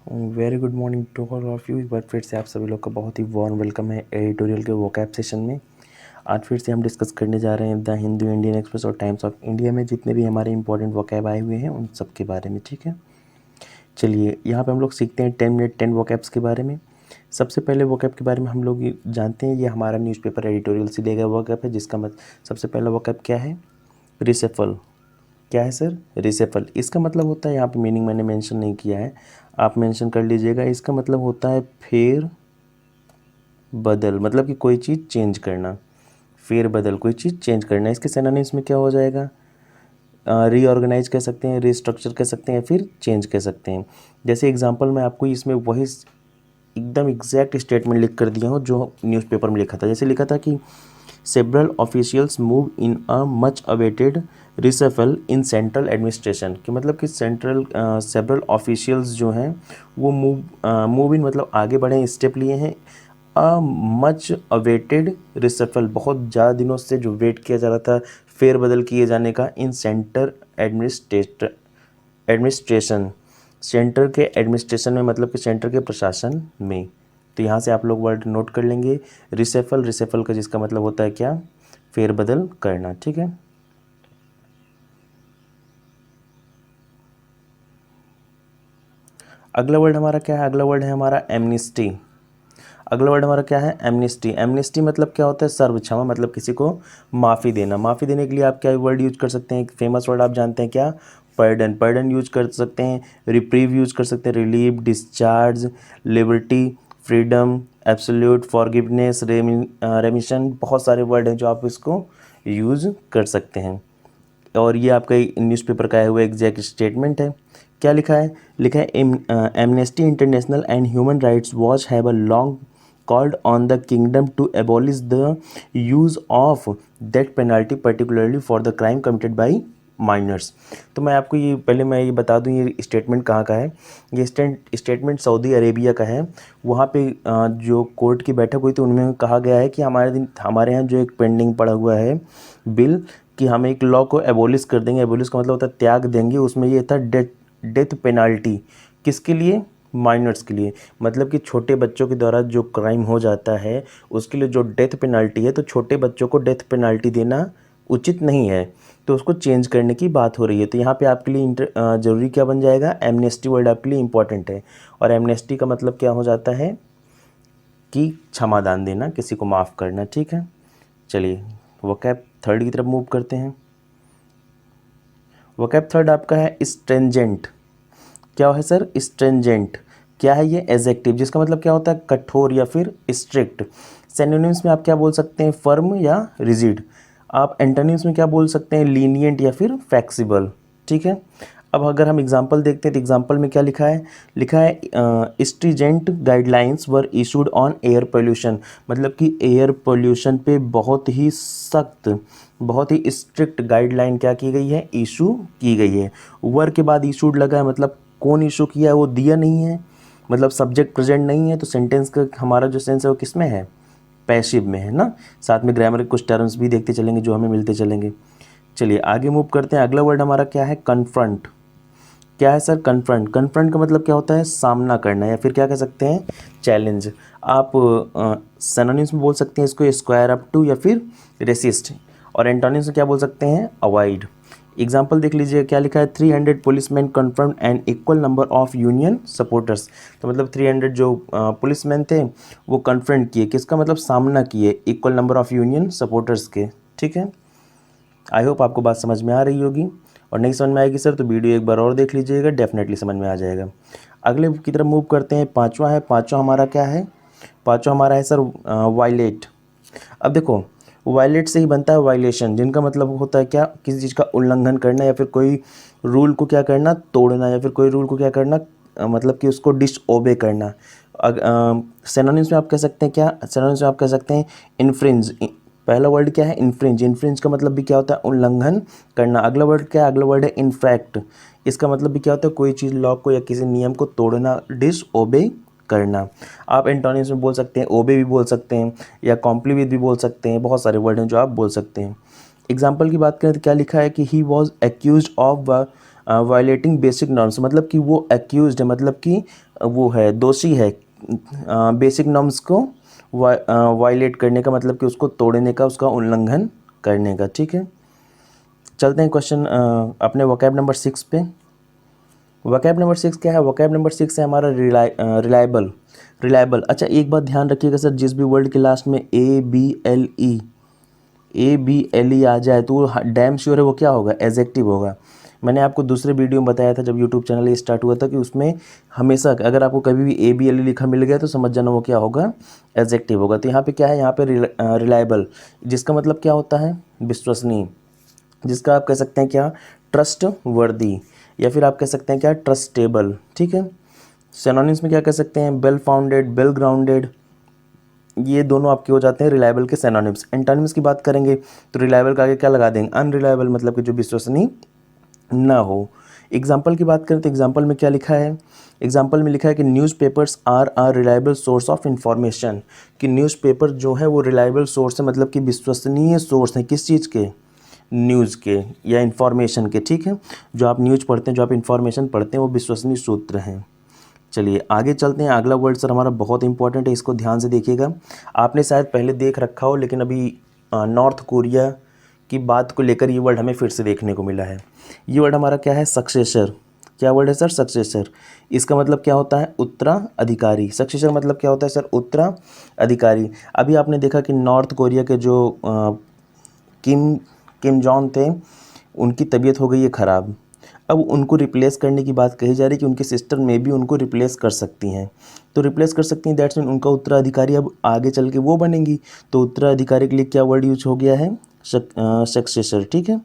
Very good morning to all of you. एक बार फिर से आप सभी लोग का बहुत ही वार्म वेलकम है एडिटोरियल के वोकैब सेशन में। आज फिर से हम डिस्कस करने जा रहे हैं द हिंदू, इंडियन एक्सप्रेस और टाइम्स ऑफ इंडिया में जितने भी हमारे इंपॉर्टेंट वोकैब आए हुए हैं उन सब के बारे में। ठीक है, चलिए यहाँ पे हम लोग सीखते हैं 10 मिनट 10 वोकैब्स के बारे में। सबसे पहले वोकैब के बारे में हम लोग जानते हैं, ये हमारा न्यूज़पेपर एडिटोरियल से लिया गया वोकैब है, जिसका सबसे पहला वोकैब क्या है? रिसेफल। क्या है सर? रिसेफल। इसका मतलब होता है, यहाँ पे मीनिंग मैंने मेंशन नहीं किया है, आप मेंशन कर लीजिएगा। इसका मतलब होता है फेर बदल, मतलब कि कोई चीज़ चेंज करना। फेर बदल, कोई चीज़ चेंज करना। इसके सिनोनिम्स में क्या हो जाएगा? रीऑर्गेनाइज कह सकते हैं, रीस्ट्रक्चर कह सकते हैं, फिर चेंज कह सकते हैं। जैसे एग्जांपल मैं आपको इसमें वही एकदम एग्जैक्ट स्टेटमेंट लिख कर दिया हूँ जो न्यूज़पेपर में लिखा था। जैसे लिखा था कि several officials move in a much awaited reshuffle in central administration, कि मतलब कि सेंट्रल several officials जो हैं वो मूव इन मतलब आगे बढ़े, स्टेप लिए हैं। अ मच अवेटेड रिसफल, बहुत ज़्यादा दिनों से जो वेट किया जा रहा था फेरबदल किए जाने का, इन सेंटर एडमिनिस्ट्रेशन, सेंटर के एडमिनिस्ट्रेशन में मतलब कि सेंटर के प्रशासन में। तो यहाँ से आप लोग वर्ड नोट कर लेंगे रिसेफल। रिसेफल का जिसका मतलब होता है क्या? फेरबदल करना। ठीक है, अगला वर्ड हमारा क्या है? अगला वर्ड है हमारा एमनिस्टी। अगला वर्ड हमारा क्या है? एमनिस्टी। एमनिस्टी मतलब क्या होता है? सर्व क्षमा, मतलब किसी को माफ़ी देना। माफ़ी देने के लिए आप क्या वर्ड यूज कर सकते हैं? एक फेमस वर्ड आप जानते हैं क्या? पर्डन। पर्डन यूज कर सकते हैं, रिप्रीव यूज कर सकते हैं, relieve, discharge, liberty, freedom, absolute, forgiveness, रेमिशन। बहुत सारे वर्ड हैं जो आप इसको यूज कर सकते हैं। और ये आपका न्यूज़पेपर का आया हुआ एग्जैक्ट स्टेटमेंट है। क्या लिखा है? लिखा है amnesty international and human rights watch have a long called on the kingdom to abolish the use of death penalty particularly for the crime committed by minors. तो मैं आपको ये पहले मैं ये बता दूं, ये स्टेटमेंट कहाँ का है। ये स्टेटमेंट सऊदी अरेबिया का है। वहाँ पे जो कोर्ट की बैठक हुई थी उनमें कहा गया है कि हमारे यहाँ जो एक पेंडिंग पड़ा हुआ है बिल, कि हम एक लॉ को एबोलिश कर देंगे। एबोलिश का मतलब होता है त्याग देंगे। उसमें ये था डेथ पेनाल्टी। किसके लिए? माइनर्स के लिए, मतलब कि छोटे बच्चों के द्वारा जो क्राइम हो जाता है उसके लिए जो डेथ पेनाल्टी है, तो छोटे बच्चों को डेथ पेनाल्टी देना उचित नहीं है, तो उसको चेंज करने की बात हो रही है। तो यहाँ पे आपके लिए ज़रूरी क्या बन जाएगा? एमनेस्टी वर्ड आपके लिए इंपॉर्टेंट है। और एमनेस्टी का मतलब क्या हो जाता है? कि क्षमादान देना, किसी को माफ़ करना। ठीक है, चलिए वोकैब थर्ड की तरफ मूव करते हैं। वोकैब थर्ड आपका है स्ट्रेंजेंट। क्या है सर? स्ट्रेंजेंट। क्या है ये? एडजेक्टिव, जिसका मतलब क्या होता है? कठोर या फिर स्ट्रिक्ट। सिनोनिम्स में आप क्या बोल सकते हैं? फर्म या रिजिड। आप एंटोनिम्स में क्या बोल सकते हैं? लीनियंट या फिर फ्लेक्सिबल। ठीक है, अब अगर हम एग्जांपल देखते हैं तो एग्जांपल में क्या लिखा है? लिखा है stringent guidelines were issued on air pollution, मतलब कि एयर पोल्यूशन पे बहुत ही सख्त, बहुत ही स्ट्रिक्ट गाइडलाइन क्या की गई है? इशू की गई है। वर के बाद इशूड लगा है, मतलब कौन इशू किया है वो दिया नहीं है, मतलब सब्जेक्ट प्रेजेंट नहीं है, तो सेंटेंस का हमारा जो सेंस है वो किस में है? पैसिव में है ना। साथ में ग्रामर के कुछ टर्म्स भी देखते चलेंगे जो हमें मिलते चलेंगे। चलिए आगे मूव करते हैं। अगला वर्ड हमारा क्या है? कन्फ्रंट। क्या है सर? कन्फ्रंट। कन्फ्रंट का मतलब क्या होता है? सामना करना, या फिर क्या कह सकते हैं? चैलेंज। आप सिनोनिम्स में बोल सकते हैं इसको स्क्वायर अप टू या फिर रेसिस्ट। और एंटोनिम्स में क्या बोल सकते हैं? अवॉइड। एग्जाम्पल देख लीजिए, क्या लिखा है? 300 policemen confront an equal number of union supporters. तो मतलब 300 जो पुलिसमैन थे वो कन्फ्रंट किए, किसका मतलब? सामना किए, equal number of union supporters के। ठीक है, आई होप आपको बात समझ में आ रही होगी। और नहीं समझ में आएगी सर तो वीडियो एक बार और देख लीजिएगा, डेफिनेटली समझ में आ जाएगा। अगले की तरफ मूव करते हैं। पांचवा है, पांचवा हमारा क्या है? पांचवा हमारा है सर वायलेट। अब देखो, वायलेट से ही बनता है वायलेशन, जिनका मतलब होता है क्या? किसी चीज़ का उल्लंघन करना, या फिर कोई रूल को क्या करना? तोड़ना, या फिर कोई रूल को क्या करना? मतलब कि उसको डिसओबे करना। सिनोनिम्स में आप कह सकते हैं क्या? सिनोनिम्स में आप कह सकते हैं इन्फ्रिंज। पहला वर्ड क्या है? इन्फ्रिंज। इन्फ्रिंज का मतलब भी क्या होता है? उल्लंघन करना। अगला वर्ड क्या है? अगला वर्ड है इनफैक्ट। इसका मतलब भी क्या होता है? कोई चीज़, लॉ को या किसी नियम को तोड़ना, डिसओबे करना। आप एंटोनिम्स में बोल सकते हैं, ओबे भी बोल सकते हैं, या कॉम्प्लीमेंट भी बोल सकते हैं। बहुत सारे वर्ड हैं जो आप बोल सकते हैं। एग्जाम्पल की बात करें तो क्या लिखा है? कि he was accuse of violating basic norms, मतलब कि वो एक्यूज है, मतलब कि वो है दोषी है बेसिक नॉर्म्स को वायलेट करने का, मतलब कि उसको तोड़ने का, उसका उल्लंघन करने का। ठीक है, चलते हैं क्वेश्चन अपने वोकैब नंबर 6 पे। वोकैब नंबर 6 क्या है? वोकैब नंबर 6 है हमारा रिलायबल। रिलायबल, अच्छा एक बात ध्यान रखिएगा सर, जिस भी वर्ड के लास्ट में ए बी एल ई आ जाए तो वो डैम श्योर है वो क्या होगा? एडजेक्टिव होगा। मैंने आपको दूसरे वीडियो में बताया था जब यूट्यूब चैनल ये स्टार्ट हुआ था कि उसमें हमेशा अगर आपको कभी भी ABLE लिखा मिल गया तो समझ जाना वो क्या होगा? एडजेक्टिव होगा। तो यहाँ पे क्या है? यहाँ पे रिलायबल, जिसका मतलब क्या होता है? विश्वसनीय, जिसका आप कह सकते हैं क्या? ट्रस्ट वर्दी, या फिर आप कह सकते हैं क्या? ट्रस्टेबल। ठीक है, सिनोनिम्स में क्या कह सकते हैं? वेल फाउंडेड, वेल ग्राउंडेड, ये दोनों आपके हो जाते हैं रिलायबल के सिनोनिम्स। एंटोनिम्स की बात करेंगे तो रिलायबल का आगे क्या लगा देंगे? अनरिलायबल, मतलब कि जो विश्वसनीय ना हो। एग्जाम्पल की बात करें तो एग्जाम्पल में क्या लिखा है? एग्जाम्पल में लिखा है कि newspapers are reliable source of information, कि न्यूज़पेपर जो है वो रिलायबल सोर्स है, मतलब कि विश्वसनीय सोर्स है। किस चीज़ के? न्यूज़ के या इन्फॉर्मेशन के। ठीक है, जो आप न्यूज़ पढ़ते हैं, जो आप इन्फॉर्मेशन पढ़ते हैं, वो विश्वसनीय सूत्र हैं। चलिए आगे चलते हैं। अगला वर्ड सर हमारा बहुत इंपॉर्टेंट है, इसको ध्यान से देखिएगा। आपने शायद पहले देख रखा हो, लेकिन अभी नॉर्थ कोरिया की बात को लेकर ये वर्ड हमें फिर से देखने को मिला है। ये वर्ड हमारा क्या है? सक्सेसर। क्या वर्ड है सर? सक्सेसर। इसका मतलब क्या होता है? उत्तराधिकारी। सक्सेसर मतलब क्या होता है सर? उत्तराधिकारी। अभी आपने देखा कि नॉर्थ कोरिया के जो किम जॉन थे, उनकी तबीयत हो गई है ख़राब। अब उनको रिप्लेस करने की बात कही जा रही है कि उनके सिस्टर में भी उनको रिप्लेस कर सकती हैं। तो रिप्लेस कर सकती हैं, दैट्स मीन उनका उत्तराधिकारी अब आगे चल के वो बनेंगी। तो उत्तराधिकारी के लिए क्या वर्ड यूज हो गया है? सक्सेसर। ठीक है,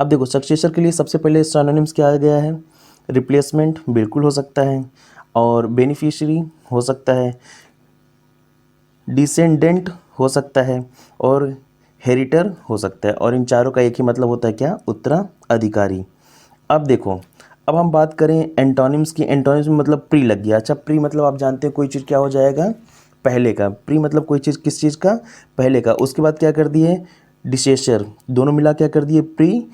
अब देखो सक्सेसर के लिए सबसे पहले सिनोनिम्स क्या आ गया है? रिप्लेसमेंट बिल्कुल हो सकता है, और बेनिफिशियरी हो सकता है, डिसेंडेंट हो सकता है, और हेरिटर हो सकता है। और इन चारों का एक ही मतलब होता है क्या? उत्तराधिकारी। अब देखो, अब हम बात करें एंटोनिम्स की। एंटोनिम्स में मतलब प्री लग गया। अच्छा, प्री मतलब आप जानते हैं कोई चीज़ क्या हो जाएगा? पहले का। प्री मतलब कोई चीज़, किस चीज़ का? पहले का। उसके बाद क्या कर दिए? डिसेशर, दोनों मिला क्या कर दिए? प्री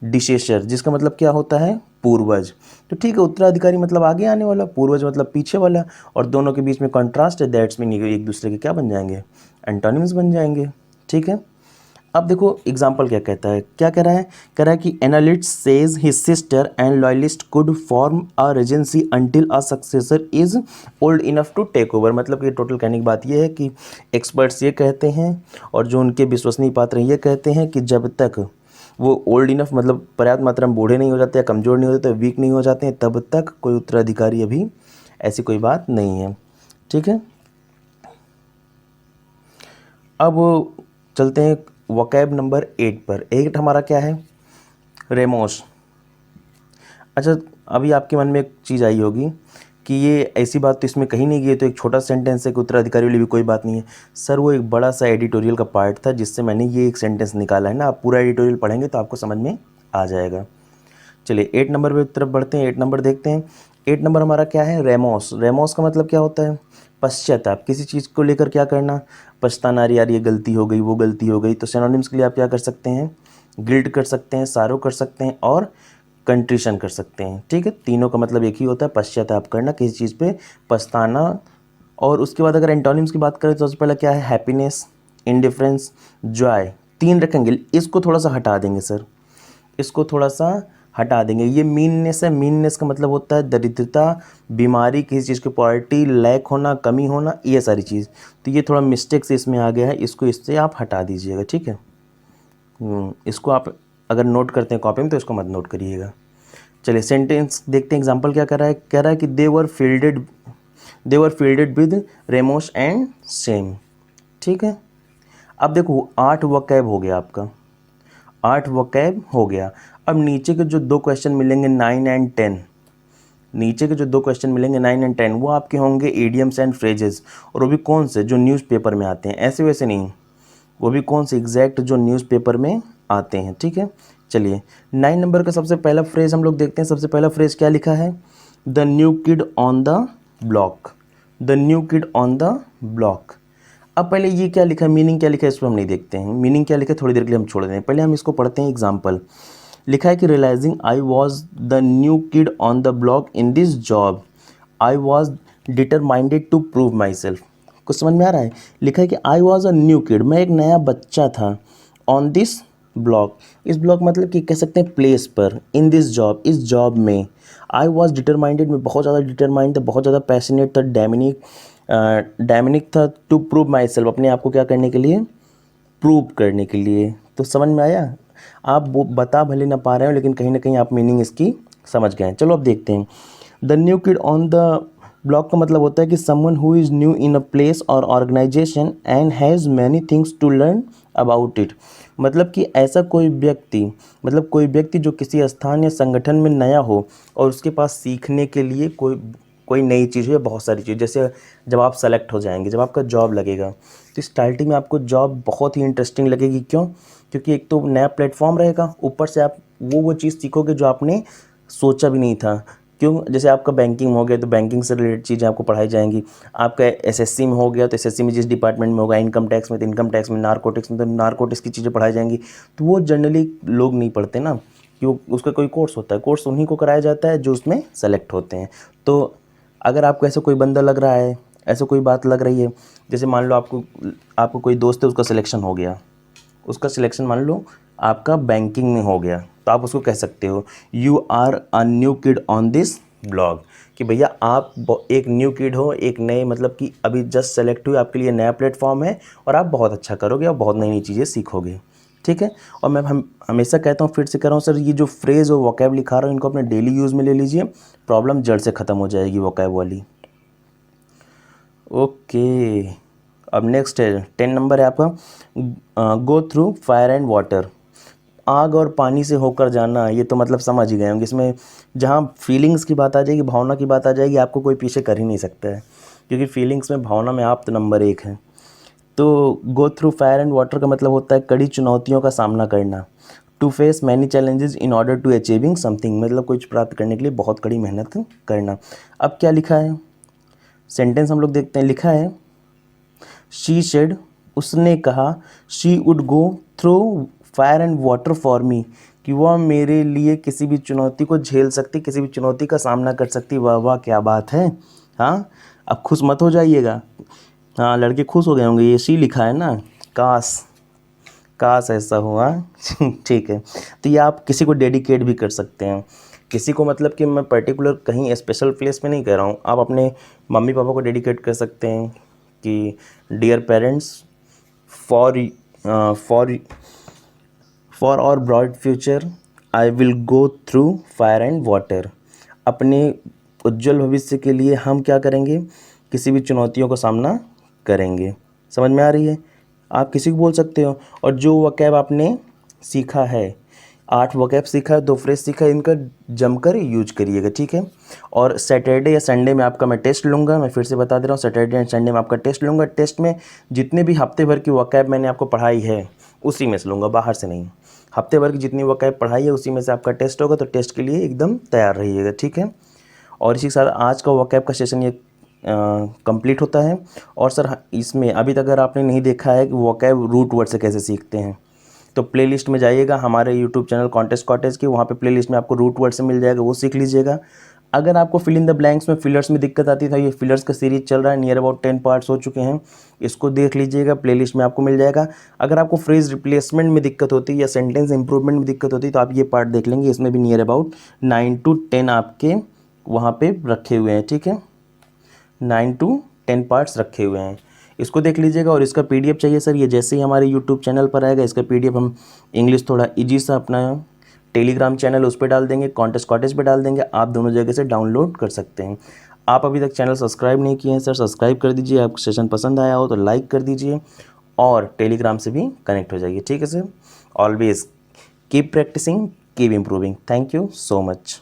डिसेशर, जिसका मतलब क्या होता है? पूर्वज। तो ठीक है, उत्तराधिकारी मतलब आगे आने वाला, पूर्वज मतलब पीछे वाला, और दोनों के बीच में कॉन्ट्रास्ट है, दैट्स मीन ये एक दूसरे के क्या बन जाएंगे? एंटोनिम्स बन जाएंगे। ठीक है, अब देखो एग्जाम्पल क्या कहता है? क्या कह रहा है? कह रहा है कि analyst says his sister and loyalist could form a regency until a successor is old enough to take over. मतलब कि टोटल कहने की बात यह है कि एक्सपर्ट्स ये कहते हैं, और जो उनके विश्वसनीय पात्र हैं ये कहते हैं कि जब तक वो ओल्ड इनफ, मतलब पर्याप्त मात्रा में बूढ़े नहीं हो जाते, या कमज़ोर नहीं हो जाते, वीक नहीं हो जाते हैं, तब तक कोई उत्तराधिकारी अभी ऐसी कोई बात नहीं है। ठीक है, अब चलते हैं वोकैब नंबर 8 पर। 8 हमारा क्या है? रेमोस। अच्छा, अभी आपके मन में एक चीज़ आई होगी कि ये ऐसी बात तो इसमें कहीं नहीं गई, तो एक छोटा सेंटेंस है कि उत्तराधिकारी वाली भी कोई बात नहीं है। सर वो एक बड़ा सा एडिटोरियल का पार्ट था जिससे मैंने ये एक सेंटेंस निकाला है ना। आप पूरा एडिटोरियल पढ़ेंगे तो आपको समझ में आ जाएगा। चलिए 8 नंबर की तरफ बढ़ते हैं। 8 नंबर देखते हैं। 8 नंबर हमारा क्या है? रेमोस। रेमोस का मतलब क्या होता है? पश्चाताप। किसी चीज़ को लेकर क्या करना? पछताना, यार ये गलती हो गई, वो गलती हो गई। तो सिनोनिम्स के लिए आप क्या कर सकते हैं? गिल्ट कर सकते हैं, सारो कर सकते हैं, और कंट्रीशन कर सकते हैं। ठीक है, तीनों का मतलब एक ही होता है, पश्चाताप करना, किसी चीज़ पे पछताना। और उसके बाद अगर एंटोनिम्स की बात करें तो सबसे पहला क्या है? Happiness, indifference, Joy. 3 रखेंगे, इसको थोड़ा सा हटा देंगे सर, इसको थोड़ा सा हटा देंगे। ये मीननेस है। मीननेस का मतलब होता है दरिद्रता, बीमारी, किसी चीज़ की क्वालिटी, लैक होना, कमी होना, ये सारी चीज़। तो ये थोड़ा मिस्टेक से इसमें आ गया है, इसको इससे आप हटा दीजिएगा। ठीक है, इसको आप अगर नोट करते हैं कॉपी में तो इसको मत नोट करिएगा। चलिए सेंटेंस देखते हैं। एग्जाम्पल क्या कर रहा है? कह रहा है कि they were fielded with remorse and shame. ठीक है, अब देखो 8 वोकैब हो गया आपका, 8 वोकैब हो गया। अब नीचे के जो 2 क्वेश्चन मिलेंगे 9 एंड 10, नीचे के जो 2 क्वेश्चन मिलेंगे 9 एंड 10, वो आपके होंगे इडियम्स एंड फ्रेजेस। और वो भी कौन से? जो न्यूज़पेपर में आते हैं, ऐसे वैसे नहीं, वो भी कौन से? एग्जैक्ट जो न्यूज़पेपर में आते हैं। ठीक है, चलिए 9 नंबर का सबसे पहला फ्रेज हम लोग देखते हैं। सबसे पहला फ्रेज क्या लिखा है? The new kid on the block. The new kid on the block. अब पहले ये क्या लिखा है, मीनिंग क्या लिखा है, इसको हम नहीं देखते हैं। मीनिंग क्या लिखा है थोड़ी देर के लिए हम छोड़ दें, पहले हम इसको पढ़ते हैं। एग्जाम्पल लिखा है कि realising I was the new kid on the block in this job I was determined to prove myself. कुछ समझ में आ रहा है? लिखा है कि I was a new kid, मैं एक नया बच्चा था, ऑन दिस ब्लॉक, इस ब्लॉक मतलब कि कह सकते हैं प्लेस पर, इन दिस जॉब, इस जॉब में। आई वॉज डिटरमाइंडेड, मैं बहुत ज़्यादा डिटरमाइंड था, बहुत ज़्यादा पैशनेट था, डायमिनिक था, टू प्रूव माई सेल्फ, अपने आप को क्या करने के लिए, प्रूव करने के लिए। तो समझ में आया? आप वो बता भले ना पा रहे हो, लेकिन कहीं ना कहीं आप मीनिंग इसकी समझ गए हैं। चलो अब देखते हैं। The new kid on the block का मतलब होता है कि someone who is new in a place और organisation and has many things to learn about it. मतलब कि ऐसा कोई व्यक्ति, मतलब कोई व्यक्ति जो किसी स्थान या संगठन में नया हो और उसके पास सीखने के लिए कोई कोई नई चीज़ हो या बहुत सारी चीज़। जैसे जब आप सेलेक्ट हो जाएंगे, जब आपका जॉब लगेगा, तो स्टार्टिंग में आपको जॉब बहुत ही इंटरेस्टिंग लगेगी। क्यों? क्योंकि एक तो नया प्लेटफॉर्म रहेगा, ऊपर से आप वो चीज़ सीखोगे जो आपने सोचा भी नहीं था। क्यों? जैसे आपका बैंकिंग हो गया तो बैंकिंग से रिलेटेड चीज़ें आपको पढ़ाई जाएंगी। आपका एसएससी में हो गया तो एसएससी में जिस डिपार्टमेंट में होगा, इनकम टैक्स में तो इनकम टैक्स में, नारकोटिक्स में तो नारकोटिक्स की चीज़ें पढ़ाई जाएंगी। तो वो जनरली लोग नहीं पढ़ते ना, क्यों? उसका कोई कोर्स होता है, कोर्स उन्हीं को कराया जाता है जो उसमें सेलेक्ट होते हैं। तो अगर आपको ऐसा कोई बंदा लग रहा है, ऐसा कोई बात लग रही है, जैसे मान लो आपको कोई दोस्त है, उसका सिलेक्शन हो गया, उसका सिलेक्शन मान लो आपका बैंकिंग में हो गया, तो आप उसको कह सकते हो you are a new kid on this blog, कि भैया आप एक न्यू किड हो, एक नए, मतलब कि अभी जस्ट सेलेक्ट हुए, आपके लिए नया प्लेटफॉर्म है और आप बहुत अच्छा करोगे और बहुत नई नई चीज़ें सीखोगे। ठीक है? और मैं हमेशा कहता हूँ, फिर से कह रहा हूँ सर, ये जो फ्रेज़ और वोकैब लिखा रहा हूँ, इनको अपने डेली यूज़ में ले लीजिए, प्रॉब्लम जड़ से ख़त्म हो जाएगी वोकैब वाली। ओके, अब नेक्स्ट है 10 नंबर है आपका, गो थ्रू फायर एंड वाटर। आग और पानी से होकर जाना, ये तो मतलब समझ ही गए होंगे। इसमें जहाँ फीलिंग्स की बात आ जाएगी, भावना की बात आ जाएगी, आपको कोई पीछे कर ही नहीं सकता है, क्योंकि फीलिंग्स में, भावना में आप तो नंबर 1 है। तो go through fire and water का मतलब होता है कड़ी चुनौतियों का सामना करना। To face many challenges in order to achieving something, मतलब कुछ प्राप्त करने के लिए बहुत कड़ी मेहनत करना। अब क्या लिखा है, सेंटेंस हम लोग देखते हैं। लिखा है शी सेड, उसने कहा, she would go through fire and water for me, कि वह मेरे लिए किसी भी चुनौती को झेल सकती, किसी भी चुनौती का सामना कर सकती। वाह वाह, क्या बात है। हाँ, अब खुश मत हो जाइएगा। हाँ, लड़के खुश हो गए होंगे, ये शी लिखा है ना, काश काश ऐसा हुआ। ठीक है, तो ये आप किसी को डेडिकेट भी कर सकते हैं, किसी को, मतलब कि मैं पर्टिकुलर कहीं स्पेशल प्लेस में नहीं कह रहा हूँ, आप अपने मम्मी पापा को डेडिकेट कर सकते हैं कि dear parents, for for for our bright future I will go through fire and water. अपने उज्जवल भविष्य के लिए हम क्या करेंगे, किसी भी चुनौतियों का सामना करेंगे। समझ में आ रही है? आप किसी को बोल सकते हो। और जो वकैब आपने सीखा है, 8 वकैब सीखा है, 2 फ्रेज सीखा है, इनका जमकर यूज करिएगा। ठीक है? और सैटरडे या संडे में आपका मैं टेस्ट लूँगा। मैं फिर से बता दे रहा हूँ, सैटरडे एंड संडे में आपका टेस्ट लूँगा। टेस्ट में जितने भी हफ्ते भर की वकैब मैंने आपको पढ़ाई है, उसी में से लूँगा, बाहर से नहीं। हफ्ते भर की जितनी वकैब पढ़ाई है, उसी में से आपका टेस्ट होगा। तो टेस्ट के लिए एकदम तैयार रहिएगा। ठीक है? और इसी के साथ आज का वकैब का सेशन ये कंप्लीट होता है। और सर, इसमें अभी तक अगर आपने नहीं देखा है कि वोकैब रूट वर्ड से कैसे सीखते हैं, तो प्लेलिस्ट में जाइएगा हमारे यूट्यूब चैनल कॉन्टेस्ट कॉटेज की, वहाँ पे प्लेलिस्ट में आपको रूट वर्ड से मिल जाएगा, वो सीख लीजिएगा। अगर आपको फिल इन द ब्लैंक्स में फिलर्स में दिक्कत आती था, ये फिलर्स का सीरीज चल रहा है, नियर अबाउट 10 पार्ट्स हो चुके हैं, इसको देख लीजिएगा, प्लेलिस्ट में आपको मिल जाएगा। अगर आपको फ्रेज रिप्लेसमेंट में दिक्कत होती है या सेंटेंस इंप्रूवमेंट में दिक्कत होती है, तो आप ये पार्ट देख लेंगे, इसमें भी नियर अबाउट 9 to 10 आपके वहाँ पे रखे हुए हैं। ठीक है? 9 to 10 पार्ट्स रखे हुए हैं, इसको देख लीजिएगा। और इसका पीडीएफ चाहिए सर, ये जैसे ही हमारे यूट्यूब चैनल पर आएगा, इसका पीडीएफ हम इंग्लिश थोड़ा इजी सा अपना टेलीग्राम चैनल उस पर डाल देंगे, कॉन्टेस्ट कॉटेज पे डाल देंगे, आप दोनों जगह से डाउनलोड कर सकते हैं। आप अभी तक चैनल सब्सक्राइब नहीं किए हैं सर, सब्सक्राइब कर दीजिए। आपको सेशन पसंद आया हो तो लाइक कर दीजिए और टेलीग्राम से भी कनेक्ट हो जाइए। ठीक है sir? Always keep practicing, keep improving. Thank you so much.